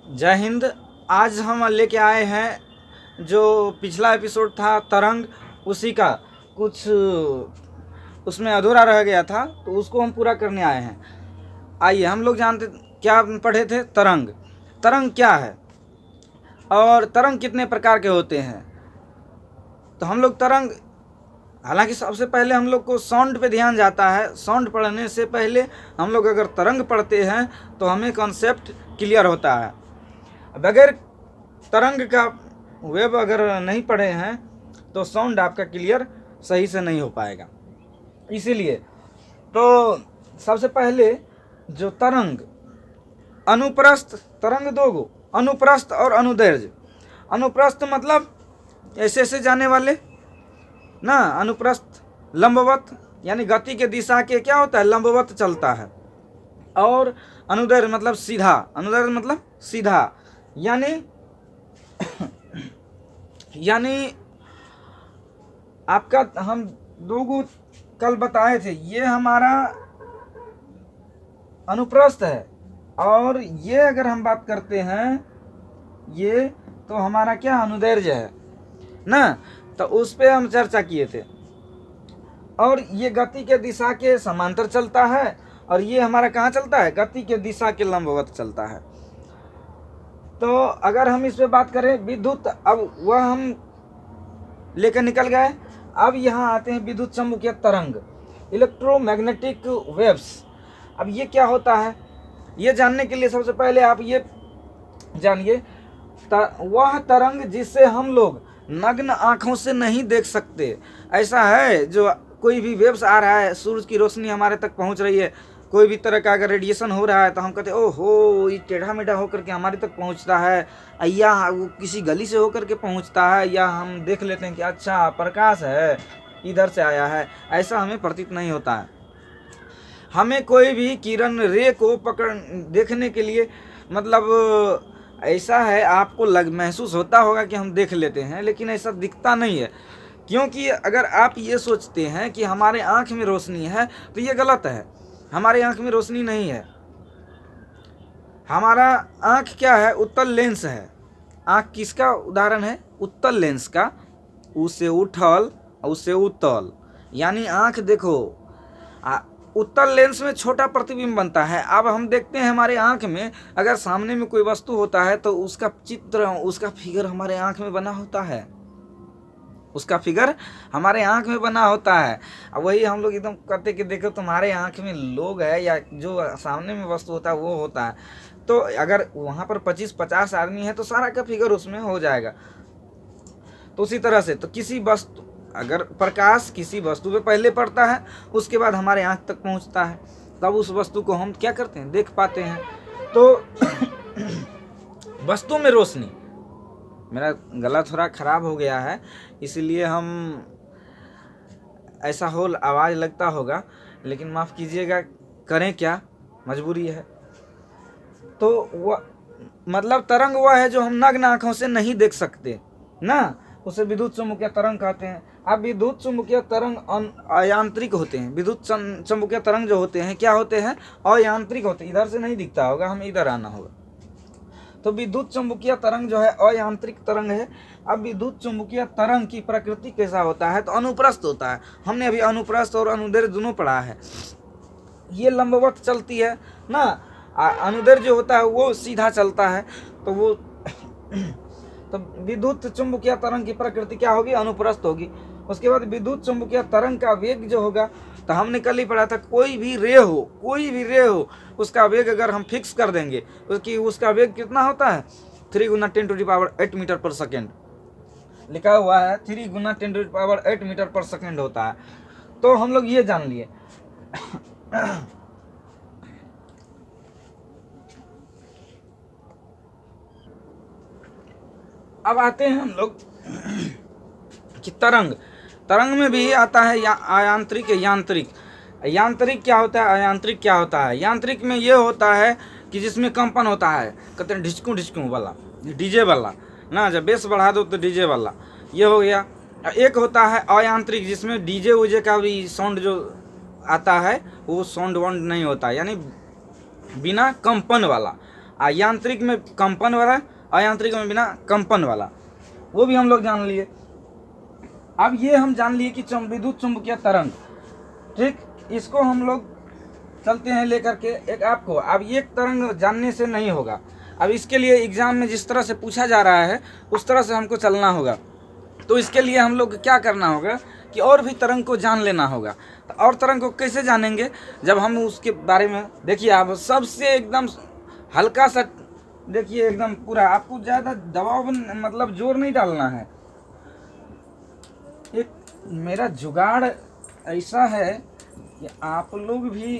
जय हिंद। आज हम लेके आए हैं जो पिछला एपिसोड था तरंग, उसी का कुछ उसमें अधूरा रह गया था, तो उसको हम पूरा करने आए हैं। आइए हम लोग जानते क्या पढ़े थे। तरंग, तरंग क्या है और तरंग कितने प्रकार के होते हैं। तो हम लोग तरंग, हालांकि सबसे पहले हम लोग को साउंड पे ध्यान जाता है। साउंड पढ़ने से पहले हम लोग अगर तरंग पढ़ते हैं तो हमें कॉन्सेप्ट क्लियर होता है। बगैर तरंग का वेब अगर नहीं पढ़े हैं तो साउंड आपका क्लियर सही से नहीं हो पाएगा। इसीलिए तो सबसे पहले जो तरंग, अनुप्रस्थ तरंग दो गो, अनुप्रस्थ और अनुदैर्घ्य। अनुप्रस्थ मतलब ऐसे ऐसे जाने वाले ना, अनुप्रस्थ लंबवत यानी गति के दिशा के क्या होता है, लंबवत चलता है। और अनुदैर्घ्य मतलब सीधा, अनुदैर्घ्य मतलब सीधा, यानी आपका हम दो गो कल बताए थे, ये हमारा अनुप्रस्थ है और ये अगर हम बात करते हैं ये तो हमारा क्या अनुदैर्घ्य है ना। तो उस पे हम चर्चा किए थे। और ये गति के दिशा के समांतर चलता है और ये हमारा कहाँ चलता है, गति के दिशा के लंबवत चलता है। तो अगर हम इस पे बात करें विद्युत, अब वह हम लेकर निकल गए। अब यहाँ आते हैं विद्युत चुम्बकीय तरंग, इलेक्ट्रोमैग्नेटिक वेव्स। अब ये क्या होता है, ये जानने के लिए सबसे पहले आप ये जानिए, वह तरंग जिसे हम लोग नग्न आँखों से नहीं देख सकते। ऐसा है जो कोई भी वेव्स आ रहा है, सूरज की रोशनी हमारे तक पहुंच रही है, कोई भी तरह का अगर रेडिएशन हो रहा है तो हम कहते हैं ओहो ये टेढ़ा मेढ़ा होकर के हमारे तक पहुंचता है, या वो किसी गली से होकर के पहुंचता है, या हम देख लेते हैं कि अच्छा प्रकाश है इधर से आया है। ऐसा हमें प्रतीत नहीं होता है। हमें कोई भी किरण रे को पकड़ देखने के लिए, मतलब ऐसा है आपको महसूस होता होगा कि हम देख लेते हैं, लेकिन ऐसा दिखता नहीं है। क्योंकि अगर आप ये सोचते हैं कि हमारे आँख में रोशनी है तो ये गलत है। हमारे आँख में रोशनी नहीं है। हमारा आँख क्या है, उत्तल लेंस है। आँख किसका उदाहरण है, उत्तल लेंस का। उसे उठल उसे उत्तल, यानी आँख देखो, उत्तल लेंस में छोटा प्रतिबिंब बनता है। अब हम देखते हैं हमारे आँख में अगर सामने में कोई वस्तु होता है तो उसका चित्र, उसका फिगर हमारे आँख में बना होता है, उसका फिगर हमारे आँख में बना होता है। अब वही हम लोग एकदम कहते कि देखो तुम्हारे आँख में लोग है, या जो सामने में वस्तु होता है वो होता है। तो अगर वहाँ पर 25-50 आदमी है तो सारा का फिगर उसमें हो जाएगा। तो उसी तरह से तो किसी वस्तु, अगर प्रकाश किसी वस्तु पे पहले पड़ता है उसके बाद हमारे आँख तक पहुँचता है, तब उस वस्तु को हम क्या करते हैं, देख पाते हैं। तो वस्तु में रोशनी, मेरा गला थोड़ा ख़राब हो गया है इसलिए हम ऐसा होल आवाज़ लगता होगा, लेकिन माफ़ कीजिएगा, करें क्या, मजबूरी है। तो वह मतलब तरंग वह है जो हम नग्न आँखों से नहीं देख सकते ना, उसे विद्युत चुम्बकीय तरंग कहते हैं। अब विद्युत चुम्बकीय तरंग अयांत्रिक होते हैं। विद्युत चुम्बकीय तरंग जो होते हैं क्या होते हैं, अयांत्रिक होते हैं। इधर से नहीं दिखता होगा, हमें इधर आना होगा। तो विद्युत चुम्बकीय तरंग जो है अयांत्रिक तरंग है। अब विद्युत चुम्बकीय तरंग की प्रकृति कैसा होता है, तो अनुप्रस्थ होता है। हमने अभी अनुप्रस्थ और अनुदैर्घ्य दोनों पढ़ा है। ये लंबवत चलती है ना, अनुदैर्घ्य जो होता है वो सीधा चलता है। तो वो तो विद्युत चुम्बकीय तरंग की प्रकृति क्या होगी, अनुप्रस्थ होगी। उसके बाद विद्युत चुम्बकीय तरंग का वेग जो होगा, तो हमने कल ही पढ़ा था, कोई भी रे हो उसका वेग अगर हम फिक्स कर देंगे, उसका वेग कितना होता है, 3 × 10⁸ मीटर पर सेकेंड लिखा हुआ है। 3 × 10⁸ मीटर पर सेकेंड होता है। तो हम लोग ये जान लिए। अब आते हैं हम लोग कि तरंग में भी आता है अयांत्रिक, यांत्रिक। यांत्रिक क्या होता है, अयांत्रिक क्या होता है। यांत्रिक में ये होता है कि जिसमें कंपन होता है, कहते हैं ढिचकू वाला, डीजे वाला ना, जब बेस बढ़ा दो तो डीजे वाला, ये हो गया। एक होता है अयांत्रिक जिसमें डीजे उजे का भी साउंड जो आता है वो साउंड वाउंड नहीं होता, यानी बिना कंपन वाला। यांत्रिक में कंपन वाला, अयांत्रिक में बिना कंपन वाला, वो भी हम लोग जान लिए। अब ये हम जान लिए कि विद्युत चुंबकीय तरंग, ठीक, इसको हम लोग चलते हैं लेकर के एक आपको। अब ये तरंग जानने से नहीं होगा, अब इसके लिए एग्जाम में जिस तरह से पूछा जा रहा है उस तरह से हमको चलना होगा। तो इसके लिए हम लोग क्या करना होगा कि और भी तरंग को जान लेना होगा। तो और तरंग को कैसे जानेंगे, जब हम उसके बारे में देखिए, आप सबसे एकदम हल्का सा देखिए, एकदम पूरा, आपको ज़्यादा दबाव मतलब जोर नहीं डालना है। एक मेरा जुगाड़ ऐसा है कि आप लोग भी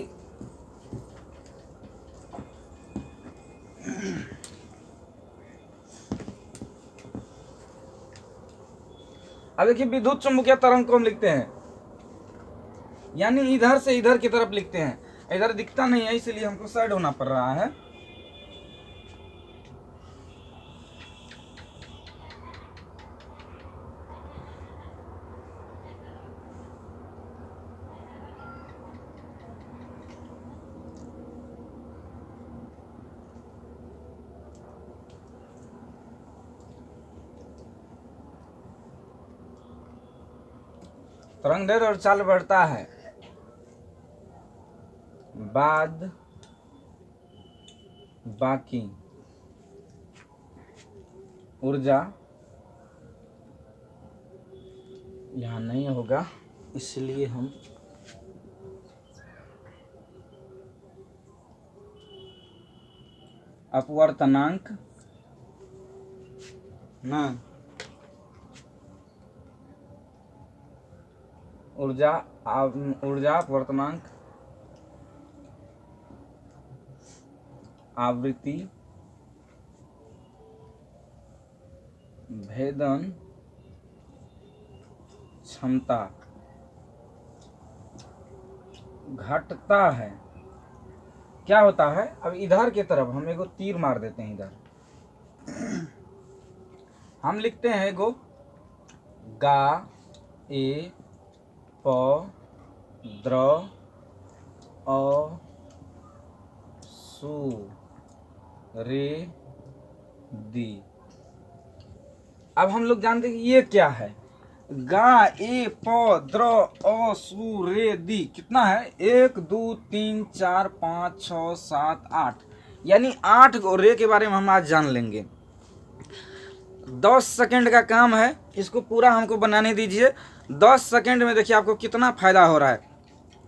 अब देखिए, विद्युत चुम्बकीय तरंग को हम लिखते हैं यानी इधर से इधर की तरफ लिखते हैं, इधर दिखता नहीं है इसलिए हमको साइड होना पड़ रहा है। तरंग दैर्ध्य और चाल बढ़ता है, बाद बाकी ऊर्जा यहाँ नहीं होगा, इसलिए हम अपवर्तनांक ना ऊर्जा अपवर्तनांक आवृत्ति भेदन क्षमता घटता है। क्या होता है, अब इधर की तरफ हम एगो तीर मार देते हैं, इधर हम लिखते हैं एगो गा ए प द्र अ सु रे दी। अब हम लोग जानते हैं कि ये क्या है, गा ए प द्र अ सु रे दी कितना है, 1 2 3 4 5 6 7 8, यानी 8 रे के बारे में हम आज जान लेंगे। 10 सेकंड का काम है, इसको पूरा हमको बनाने दीजिए। 10 सेकंड में देखिए आपको कितना फायदा हो रहा है,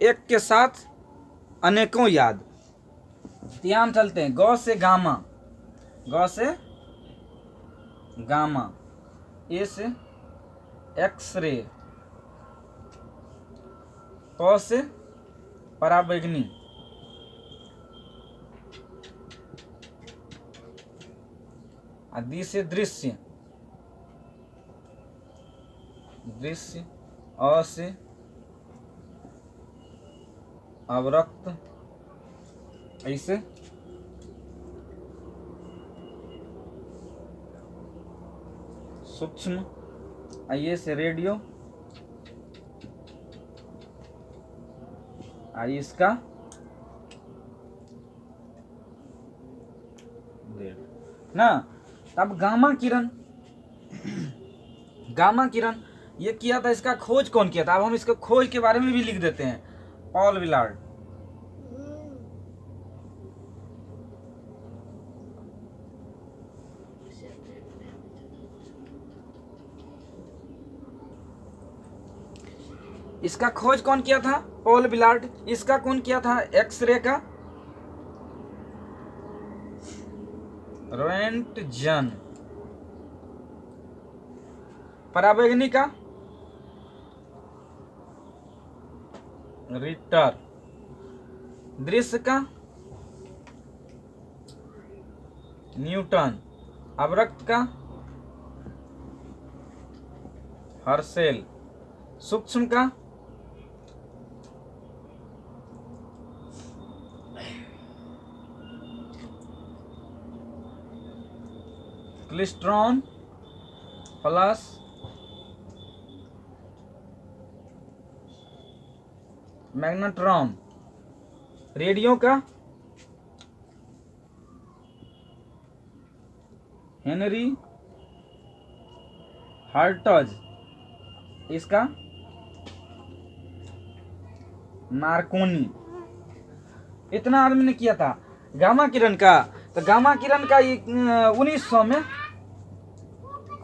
एक के साथ अनेकों याद। ध्यान चलते हैं, गौ से गामा, गौ से गामा, ए से एक्सरे, प से पराबैंगनी, दी से दृश्य, दृश्य, अ से अवरक्त, ऐसे सूक्ष्म, आइए से रेडियो, आइए इसका ना। अब गामा किरण, गामा किरण ये किया था, इसका खोज कौन किया था, अब हम इसके खोज के बारे में भी लिख देते हैं, पॉल विलार्ड। इसका खोज कौन किया था, पॉल विलार्ड। इसका कौन किया था, एक्सरे का, रोएंटजन। पराबैंगनी का, रिटर। दृश्य का, न्यूटन। अवरक्त का, हर्शेल। सूक्ष्म का, क्लिस्ट्रॉन प्लस मैग्नेट्रॉन। रेडियो का हेनरी हर्टज, इसका मार्कोनी, इतना आदमी ने किया था गामा किरण का। तो गामा किरण का 1900 में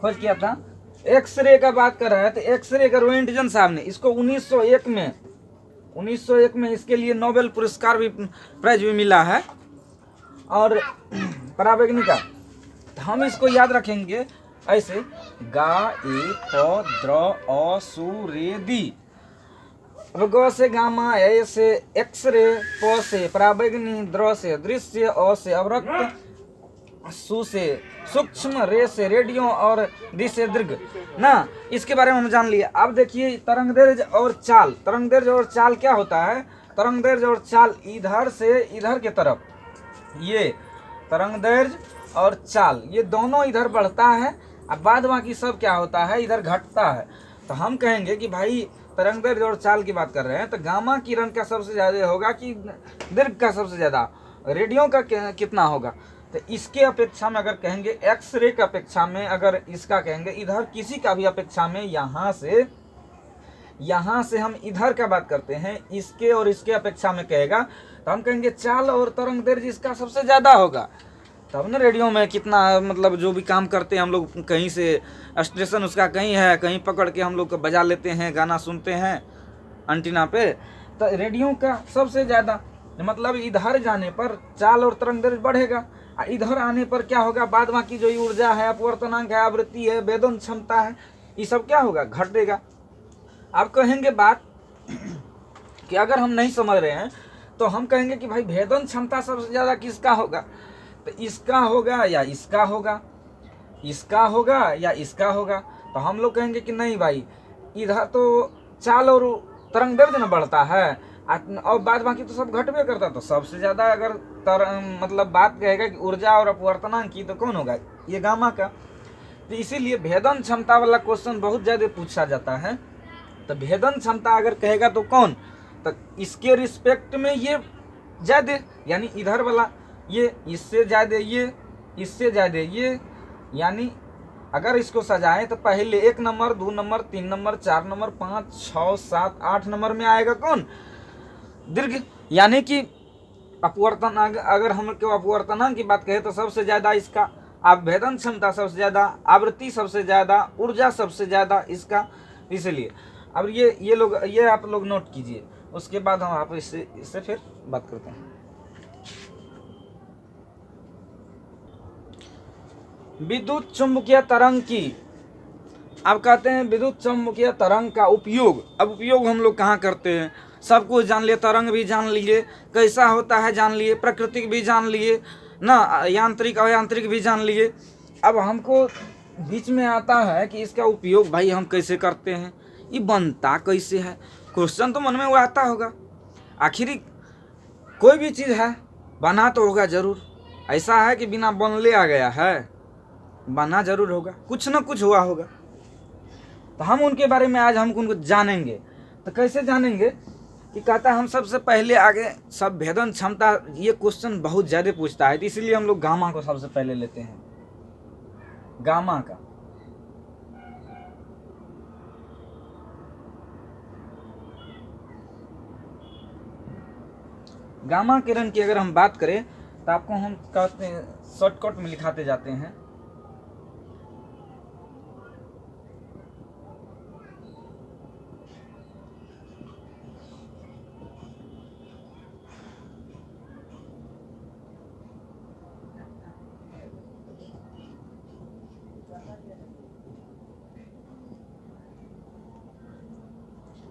खोज किया था। एक्सरे का बात कर रहा है तो एक्सरे का रोएंटजन साहब ने इसको 1901 में इसके लिए नोबेल पुरस्कार भी, प्राइज भी मिला है। और परावैज्ञानिक का तो हम इसको याद रखेंगे ऐसे, गा ए प द्र अ सु रे दी। ग से गामा, ए से एक्सरे, प से परावैज्ञानिक, द्र से दृश्य, अ से अवरक्त, सु से सूक्ष्म, रे से रेडियो और दी से दीर्घ ना। इसके बारे में हम जान लिए। अब देखिए तरंगदैर्घ्य और चाल। तरंगदैर्घ्य और चाल क्या होता है? तरंगदैर्घ्य और चाल इधर से इधर के तरफ, ये तरंगदैर्घ्य और चाल ये दोनों इधर बढ़ता है, अब बाद बाकी सब क्या होता है, इधर घटता है। तो हम कहेंगे कि भाई तरंगदैर्घ्य और चाल की बात कर रहे हैं तो गामा किरण का सबसे ज़्यादा होगा कि दीर्घ का सबसे ज़्यादा, रेडियो का कितना होगा? तो इसके अपेक्षा में अगर कहेंगे, एक्सरे के अपेक्षा में अगर इसका कहेंगे, इधर किसी का भी अपेक्षा में, यहाँ से हम इधर का बात करते हैं, इसके और इसके अपेक्षा में कहेगा तो हम कहेंगे चाल और तरंगदैर्घ्य इसका सबसे ज़्यादा होगा। तब ना रेडियो में कितना, मतलब जो भी काम करते हैं हम लोग, कहीं से स्टेशन उसका कहीं है, कहीं पकड़ के हम लोग को बजा लेते हैं, गाना सुनते हैं एंटीना पे। तो रेडियो का सबसे ज़्यादा, मतलब इधर जाने पर चाल और तरंगदैर्घ्य बढ़ेगा, इधर आने पर क्या होगा, बाद बाकी जो ऊर्जा है, अपवर्तनांक है, आवृत्ति है, भेदन क्षमता है, ये सब क्या होगा, घटेगा। आप कहेंगे बात कि अगर हम नहीं समझ रहे हैं तो हम कहेंगे कि भाई भेदन क्षमता सबसे ज़्यादा किसका होगा? तो इसका होगा या इसका होगा, इसका होगा या इसका होगा? तो हम लोग कहेंगे कि नहीं भाई, इधर तो चाल और तरंगदैर्घ्य न बढ़ता है और बाद बाकी तो सब घटबे करता। तो सबसे ज़्यादा अगर मतलब बात कहेगा कि ऊर्जा और अपवर्तनांक की, तो कौन होगा? ये गामा का। तो इसीलिए भेदन क्षमता वाला क्वेश्चन बहुत ज़्यादा पूछा जाता है। तो भेदन क्षमता अगर कहेगा तो कौन, तो इसके रिस्पेक्ट में ये ज़्यादा, यानी इधर वाला ये, इससे ज़्यादा ये, इससे ज़्यादा ये, यानी अगर इसको सजाएं तो पहले 1 number, 2 number, 3 number, 4 number, 5, 6, 7, 8 number में आएगा कौन? दीर्घ। यानी कि अपवर्तनांक, अगर हम अपवर्तनांक की बात करें तो सबसे ज़्यादा इसका, आप भेदन क्षमता सबसे ज़्यादा, आवृत्ति सबसे ज़्यादा, ऊर्जा सबसे ज़्यादा इसका। इसलिए अब ये आप लोग नोट कीजिए, उसके बाद हम आप इससे फिर बात करते हैं। विद्युत चुंबकीय तरंग की, अब कहते हैं विद्युत चुंबकीय तरंग का उपयोग। अब उपयोग हम लोग कहाँ करते हैं? सब कुछ जान लिए, तरंग भी जान लिए, कैसा होता है जान लिए, प्राकृतिक भी जान लिए ना, यांत्रिक अयांत्रिक भी जान लिए। अब हमको बीच में आता है कि इसका उपयोग भाई हम कैसे करते हैं, ये बनता कैसे है? क्वेश्चन तो मन में वो आता होगा। आखिर कोई भी चीज़ है बना तो होगा जरूर, ऐसा है कि बिना बनले आ गया है, बना जरूर होगा, कुछ ना कुछ हुआ होगा। तो हम उनके बारे में आज हम उनको जानेंगे। तो कैसे जानेंगे कि कहता है हम सबसे पहले आगे सब भेदन क्षमता, ये क्वेश्चन बहुत ज़्यादा पूछता है, तो इसीलिए हम लोग गामा को सबसे पहले लेते हैं। गामा का गामा किरण की अगर हम बात करें तो आपको हम कहते हैं शॉर्टकट में लिखाते जाते हैं।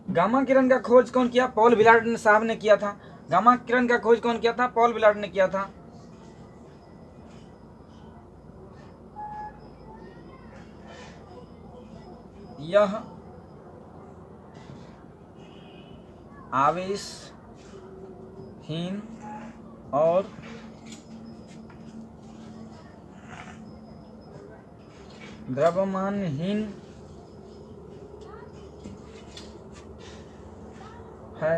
गामा किरण का खोज कौन किया? पॉल विलार्ड साहब ने किया था। गामा किरण का खोज कौन किया था? पॉल विलार्ड ने किया था। यह आवेशहीन और द्रव्यमानहीन है।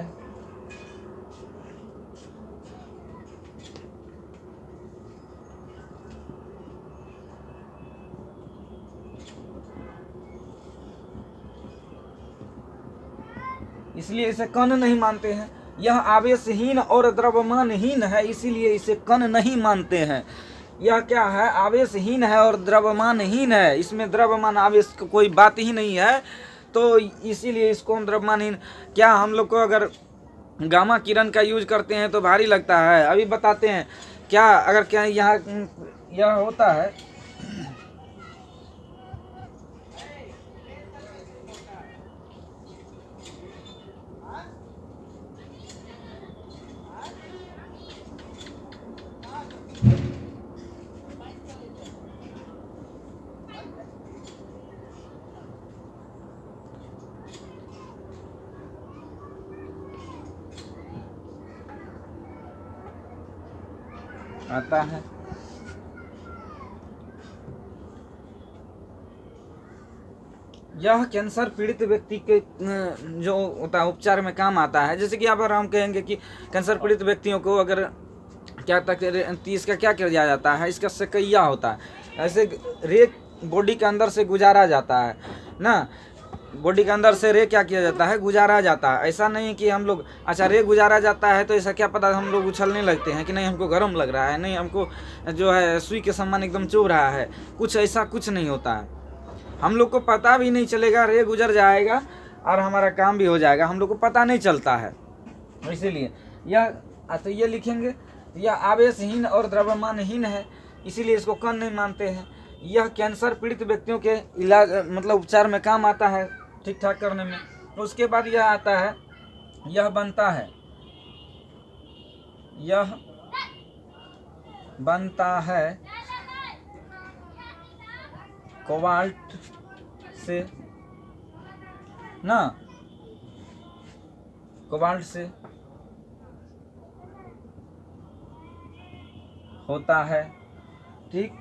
इसलिए इसे कण नहीं मानते हैं। यह आवेशहीन और द्रव्यमानहीन है, इसीलिए इसे कण नहीं मानते हैं। यह क्या है? आवेशहीन है और द्रव्यमानहीन है, इसमें द्रव्यमान आवेश की कोई बात ही नहीं है, तो इसीलिए इसको हम द्रव्यमानहीन। क्या हम लोग को अगर गामा किरण का यूज करते हैं तो भारी लगता है? अभी बताते हैं क्या। अगर क्या यहाँ यह होता है, आता है यह कैंसर पीड़ित व्यक्ति के जो होता है उपचार में काम आता है। जैसे कि यहाँ पर हम कहेंगे कि कैंसर पीड़ित व्यक्तियों को अगर क्या तक इसका क्या किया जाता है, इसका सकैया होता है, ऐसे रे बॉडी के अंदर से गुजारा जाता है ना, बॉडी के अंदर से रे क्या किया जाता है? गुजारा जाता है। ऐसा नहीं कि हम लोग अच्छा रे गुजारा जाता है तो ऐसा क्या पता हम लोग उछलने लगते हैं कि नहीं हमको गर्म लग रहा है, नहीं हमको जो है सुई के समान एकदम चुभ रहा है, कुछ ऐसा कुछ नहीं होता है। हम लोग को पता भी नहीं चलेगा, रे गुजर जाएगा और हमारा काम भी हो जाएगा, हम लोग को पता नहीं चलता है। इसीलिए यह तो ये लिखेंगे, यह आवेशहीन और द्रव्यमानहीन है, इसीलिए इसको कण नहीं मानते हैं। यह कैंसर पीड़ित व्यक्तियों के इलाज मतलब उपचार में काम आता है, ठीक ठाक करने में। उसके बाद यह आता है, यह बनता है कोबाल्ट से ना, कोबाल्ट से होता है, ठीक।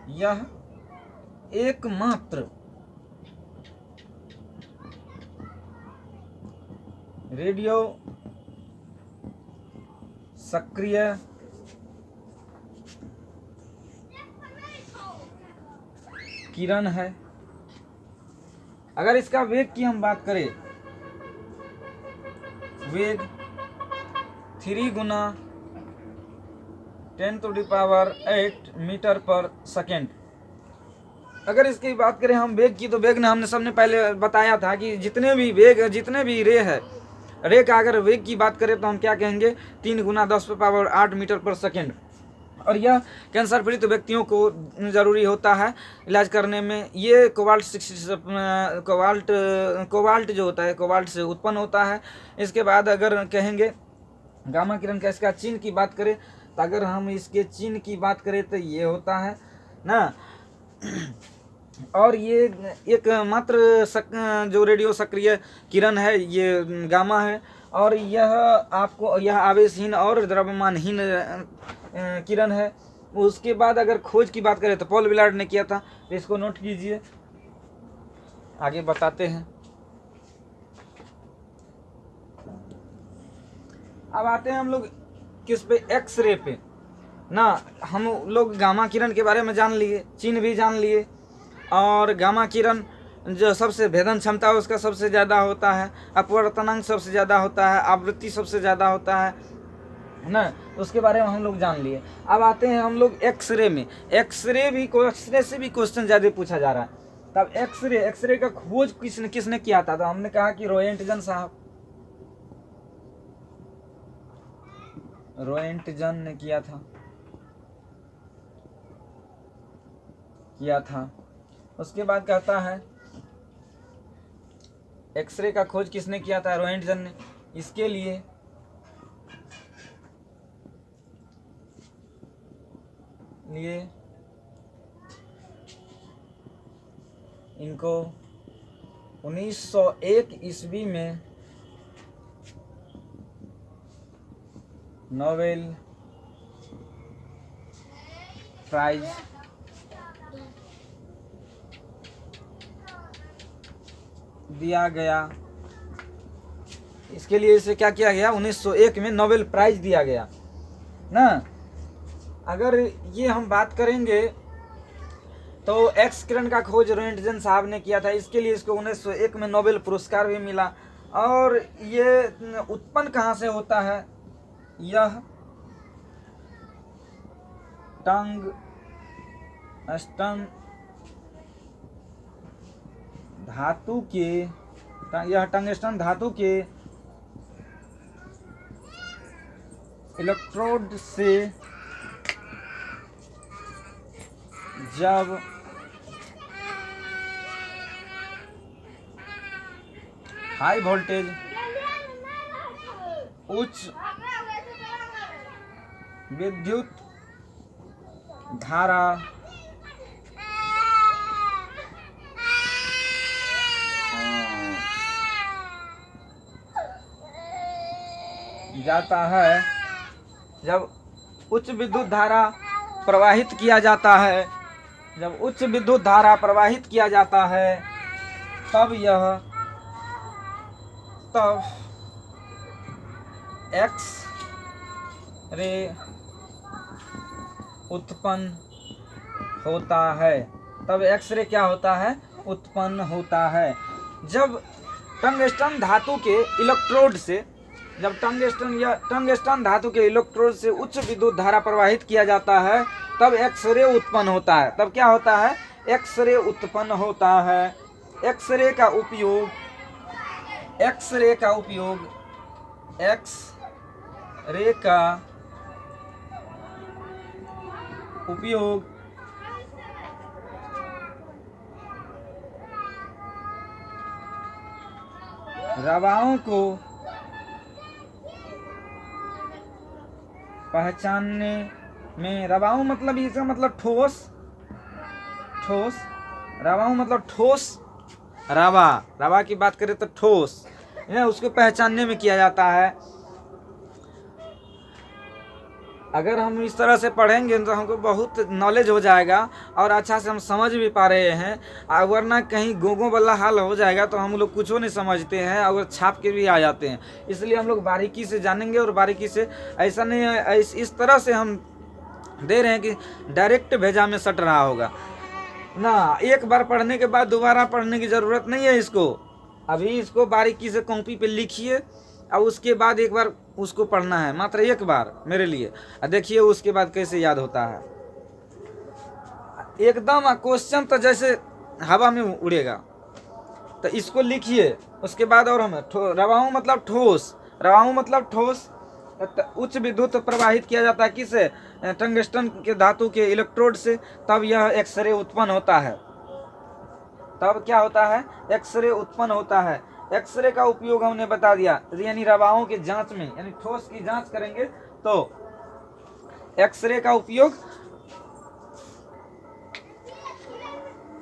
यह एकमात्र रेडियो सक्रिय किरण है। अगर इसका वेग की हम बात करें, वेग 3 गुना 10⁸ मीटर पर सेकेंड। अगर इसकी बात करें हम वेग की, तो वेग ने हमने सबने पहले बताया था कि जितने भी रे है, रे का अगर वेग की बात करें तो हम क्या कहेंगे? 3 गुना 10⁸ मीटर पर सेकेंड। और यह कैंसर पीड़ित व्यक्तियों को ज़रूरी होता है इलाज करने में। ये कोबाल्ट जो होता है, कोबाल्ट से उत्पन्न होता है। इसके बाद अगर कहेंगे गामा किरण का इसका चिन्ह की बात करें, तो अगर हम इसके चिन्ह की बात करें तो ये होता है ना, और ये एक मात्र जो रेडियो सक्रिय किरण है ये गामा है, और यह आवेशहीन और द्रव्यमानहीन किरण है। उसके बाद अगर खोज की बात करें तो पॉल विलार्ड ने किया था, तो इसको नोट कीजिए, आगे बताते हैं। अब आते हैं हम लोग किस पे? एक्सरे पे ना। हम लोग गामा किरण के बारे में जान लिए, चिन्ह भी जान लिए, और गामा किरण जो सबसे भेदन क्षमता है उसका सबसे ज़्यादा होता है, अपवर्तनांक सबसे ज़्यादा होता है, आवृत्ति सबसे ज़्यादा होता है ना, उसके बारे में हम लोग जान लिए। अब आते हैं हम लोग एक्सरे में। एक्सरे से भी क्वेश्चन ज़्यादा पूछा जा रहा है। तब एक्सरे का खोज किसने किया था? तो हमने कहा कि रोएंटजन साहब, रोएंटजन ने किया था। उसके बाद कहता है एक्सरे का खोज किसने किया था? रोएंटजन ने। इसके लिए इनको 1901 ईस्वी में नोबेल प्राइज दिया गया। इसके लिए इसे क्या किया गया? 1901 में नोबेल प्राइज दिया गया ना। अगर ये हम बात करेंगे तो एक्स किरण का खोज रोएंटजेन साहब ने किया था, इसके लिए इसको 1901 में नोबेल पुरस्कार भी मिला। और ये उत्पन्न कहाँ से होता है? यह टंगस्टन धातु के इलेक्ट्रोड से जब हाई वोल्टेज उच्च विद्युत धारा जाता है, जब उच्च विद्युत धारा प्रवाहित किया जाता है, जब उच्च विद्युत धारा प्रवाहित किया जाता है, तब एक्स रे उत्पन्न होता है। तब एक्सरे क्या होता है? उत्पन्न होता है। जब टंगस्टन धातु के इलेक्ट्रोड से, जब टंगस्टन धातु के इलेक्ट्रोड से उच्च विद्युत धारा प्रवाहित किया जाता है, तब एक्सरे उत्पन्न होता है। तब क्या होता है? एक्सरे उत्पन्न होता है। एक्सरे का उपयोग रवाओं को पहचानने में, रवाओं मतलब इसका मतलब ठोस, रवाओं मतलब ठोस, रवा की बात करें तो ठोस, उसको पहचानने में किया जाता है। अगर हम इस तरह से पढ़ेंगे तो हमको बहुत नॉलेज हो जाएगा और अच्छा से हम समझ भी पा रहे हैं। वरना कहीं गोगों वाला हाल हो जाएगा तो हम लोग कुछ नहीं समझते हैं और छाप के भी आ जाते हैं। इसलिए हम लोग बारीकी से जानेंगे और बारीकी से, ऐसा नहीं है इस तरह से हम दे रहे हैं कि डायरेक्ट भेजा में सट रहा होगा ना। एक बार पढ़ने के बाद दोबारा पढ़ने की ज़रूरत नहीं है इसको। अभी इसको बारीकी से कॉपी पे लिखिए और उसके बाद एक बार उसको पढ़ना है, मात्र एक बार मेरे लिए, और देखिए उसके बाद कैसे याद होता है। एकदम क्वेश्चन तो जैसे हवा में उड़ेगा। तो इसको लिखिए, उसके बाद और हमें रवाऊं मतलब ठोस, उच्च विद्युत प्रवाहित किया जाता है किससे? टंगस्टन के धातु के इलेक्ट्रोड से, तब यह एक्सरे उत्पन्न होता है। तब क्या होता है? एक्सरे उत्पन्न होता है। एक्सरे का उपयोग हमने बता दिया, यानी रवाओं के जांच में, यानी ठोस की जांच करेंगे तो एक्सरे का उपयोग।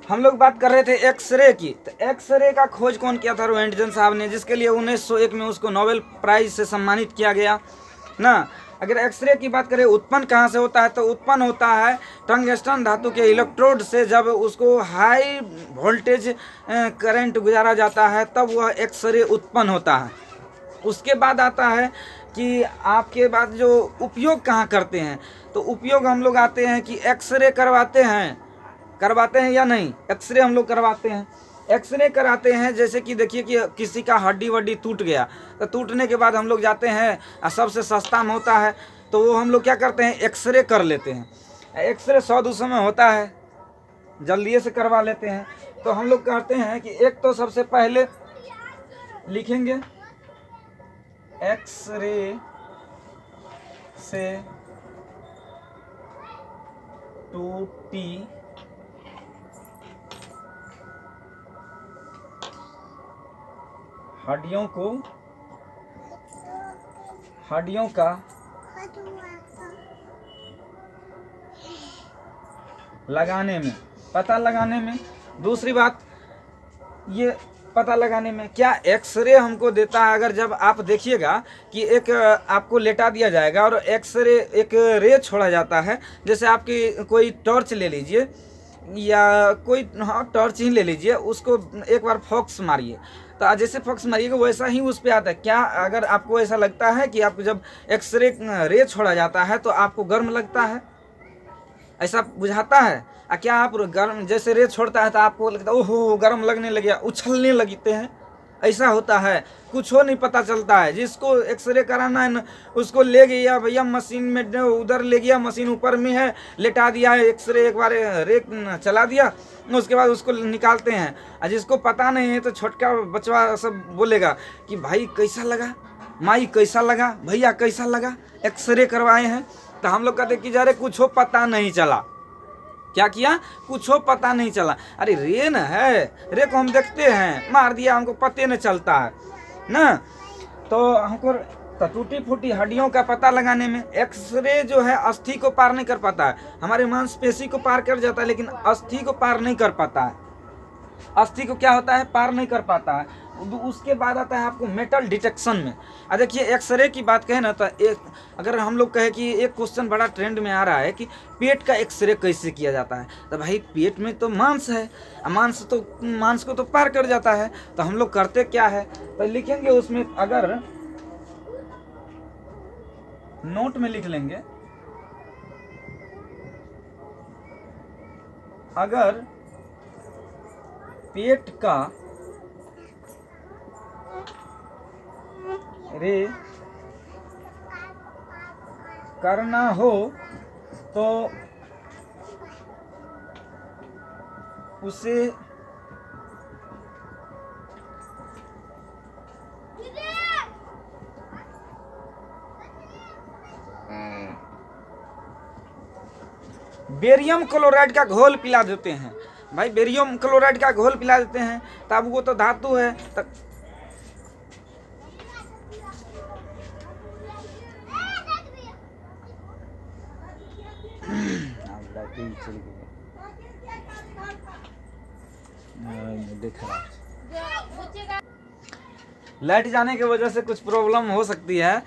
हम लोग बात कर रहे थे एक्सरे की, तो एक्सरे का खोज कौन किया था? रोएंटजेन साहब ने, जिसके लिए 1901 में उसको नोबेल प्राइज से सम्मानित किया गया ना। अगर एक्सरे की बात करें उत्पन्न कहाँ से होता है, तो उत्पन्न होता है टंगस्टन धातु के इलेक्ट्रोड से। जब उसको हाई वोल्टेज करंट गुजारा जाता है, तब वह एक्सरे उत्पन्न होता है। उसके बाद आता है कि आपके बाद जो उपयोग कहाँ करते हैं, तो उपयोग हम लोग आते हैं कि एक्सरे करवाते हैं या नहीं? एक्सरे हम लोग करवाते हैं। एक्सरे कराते हैं, जैसे कि देखिए कि किसी का हड्डी वड्डी टूट गया, तो टूटने के बाद हम लोग जाते हैं, सबसे सस्ता में होता है, तो वो हम लोग क्या करते हैं? एक्सरे कर लेते हैं। एक्सरे 100-200 में होता है, जल्दी से करवा लेते हैं। तो हम लोग कहते हैं कि एक तो सबसे पहले लिखेंगे एक्सरे से टूटी हड्डियों का पता लगाने में। दूसरी बात, ये पता लगाने में क्या एक्सरे हमको देता है? अगर जब आप देखिएगा कि एक आपको लेटा दिया जाएगा और एक्सरे एक रे छोड़ा जाता है, जैसे आपकी कोई टॉर्च ले लीजिए या कोई टॉर्च ही ले लीजिए, उसको एक बार फोकस मारिए, तो जैसे फोकस मारिएगा वैसा ही उस पर आता है। क्या अगर आपको ऐसा लगता है कि आपको जब एक्सरे रे छोड़ा जाता है तो आपको गर्म लगता है? ऐसा बुझाता है? क्या आप गर्म जैसे रेत छोड़ता है तो आपको लगता है ओहो गर्म लगने लग गया, उछलने लगते हैं? ऐसा होता है, कुछ हो नहीं पता चलता है। जिसको एक्सरे कराना है न, उसको ले गया भैया मशीन में, उधर ले गया, मशीन ऊपर में है, लेटा दिया है, एक्सरे एक बार रेक चला दिया, उसके बाद उसको निकालते हैं। और जिसको पता नहीं है तो छोटका बचवा सब बोलेगा कि भाई कैसा लगा, माई कैसा लगा, भैया कैसा लगा, एक्सरे करवाए हैं? तो हम लोग कहते कि जा रहे कुछ हो पता नहीं चला। क्या किया? कुछ हो पता नहीं चला। अरे रे न है, रे को हम देखते हैं, मार दिया, हमको पते न चलता है ना। तो हमको तो टूटी फूटी हड्डियों का पता लगाने में एक्सरे जो है अस्थि को पार नहीं कर पाता है। हमारे मांसपेशी को पार कर जाता है लेकिन अस्थि को पार नहीं कर पाता है। अस्थि को क्या होता है? पार नहीं कर पाता है। उसके बाद आता है आपको मेटल डिटेक्शन में। देखिए एक्सरे की बात कहें ना तो एक, अगर हम लोग कहें कि एक क्वेश्चन बड़ा ट्रेंड में आ रहा है कि पेट का एक्सरे कैसे किया जाता है, तो भाई पेट में तो मांस है, मांस को तो पार कर जाता है। तो हम लोग करते क्या है, तो लिखेंगे उसमें, अगर नोट में लिख लेंगे, अगर पेट का रे करना हो तो उसे बेरियम क्लोराइड का घोल पिला देते हैं। भाई बेरियम क्लोराइड का घोल पिला देते हैं, तब वो तो धातु है, तब लाइट जाने की वजह से कुछ प्रॉब्लम हो सकती है,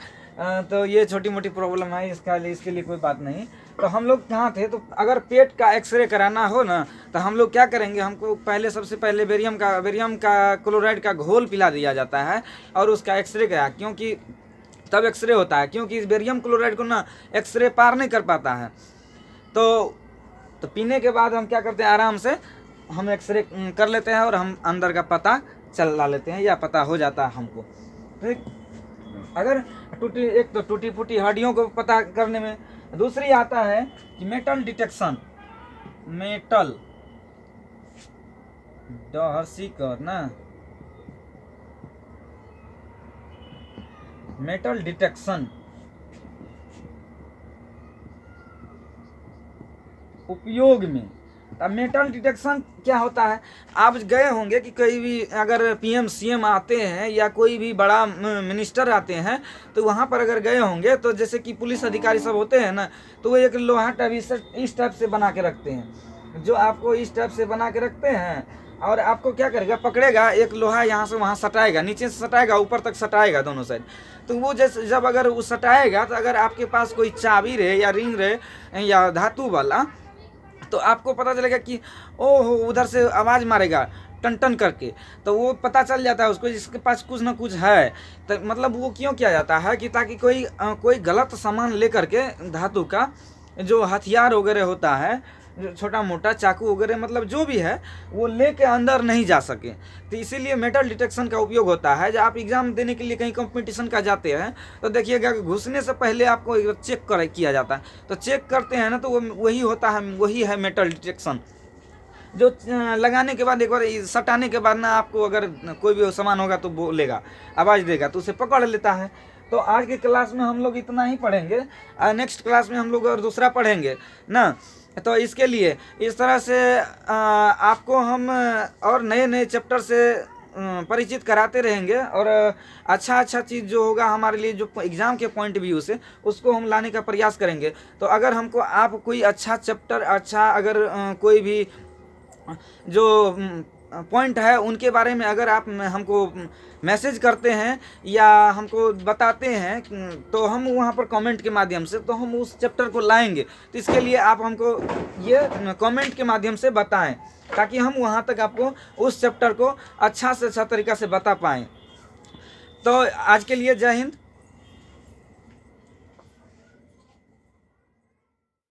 तो ये छोटी मोटी प्रॉब्लम है, इसके लिए कोई बात नहीं। तो हम लोग कहाँ थे, तो अगर पेट का एक्सरे कराना हो ना तो हम लोग क्या करेंगे, हमको सबसे पहले बेरियम का क्लोराइड का घोल पिला दिया जाता है और उसका एक्सरे करा, क्योंकि तब एक्सरे होता है, क्योंकि बेरियम क्लोराइड को ना एक्सरे पार नहीं कर पाता है। तो पीने के बाद हम क्या करते हैं, आराम से हम एक्सरे कर लेते हैं और हम अंदर का पता चला लेते हैं या पता हो जाता है हमको। ठीक, अगर एक तो टूटी फूटी हड्डियों को पता करने में, दूसरी आता है कि metal detection, metal metal detection उपयोग में। अब मेटल डिटेक्शन क्या होता है, आप गए होंगे कि कोई भी अगर पीएम सीएम आते हैं या कोई भी बड़ा मिनिस्टर आते हैं तो वहाँ पर अगर गए होंगे तो जैसे कि पुलिस अधिकारी सब होते हैं ना, तो वो एक लोहा टाइप इस टाइप से बना के रखते हैं, जो आपको इस टाइप से बना के रखते हैं और आपको क्या करेगा, पकड़ेगा, एक लोहा यहाँ से वहाँ सटाएगा, नीचे से सटाएगा, ऊपर तक सटाएगा दोनों साइड। तो वो जैसे जब अगर वो सटाएगा तो अगर आपके पास कोई चाबी रहे या रिंग रहे या धातु वाला, तो आपको पता चलेगा कि ओहो उधर से आवाज़ मारेगा टन टन करके, तो वो पता चल जाता है उसको जिसके पास कुछ ना कुछ है। तो मतलब वो क्यों किया जाता है कि ताकि कोई गलत सामान लेकर के, धातु का जो हथियार वगैरह होता है, छोटा मोटा चाकू वगैरह, मतलब जो भी है, वो लेके अंदर नहीं जा सके। तो इसीलिए मेटल डिटेक्शन का उपयोग होता है। जब आप एग्जाम देने के लिए कहीं कंपटीशन का जाते हैं तो देखिएगा कि घुसने से पहले आपको चेक किया जाता है, तो चेक करते हैं ना, तो वो वही होता है, वही है मेटल डिटेक्शन। जो लगाने के बाद, एक बार सटाने के बाद ना, आपको अगर कोई भी सामान होगा तो बोलेगा, आवाज़ देगा, तो उसे पकड़ लेता है। तो आज के क्लास में हम लोग इतना ही पढ़ेंगे, नेक्स्ट क्लास में हम लोग और दूसरा पढ़ेंगे ना। तो इसके लिए इस तरह से आपको हम और नए नए चैप्टर से परिचित कराते रहेंगे, और अच्छा चीज़ जो होगा हमारे लिए, जो एग्ज़ाम के पॉइंट व्यू से, उसको हम लाने का प्रयास करेंगे। तो अगर हमको आप कोई अच्छा चैप्टर, अगर कोई भी जो पॉइंट है उनके बारे में अगर आप हमको मैसेज करते हैं या हमको बताते हैं, तो हम वहाँ पर कमेंट के माध्यम से, तो हम उस चैप्टर को लाएंगे। तो इसके लिए आप हमको ये कमेंट के माध्यम से बताएं, ताकि हम वहाँ तक आपको उस चैप्टर को अच्छा से अच्छा तरीक़ा से बता पाएँ। तो आज के लिए जय हिंद।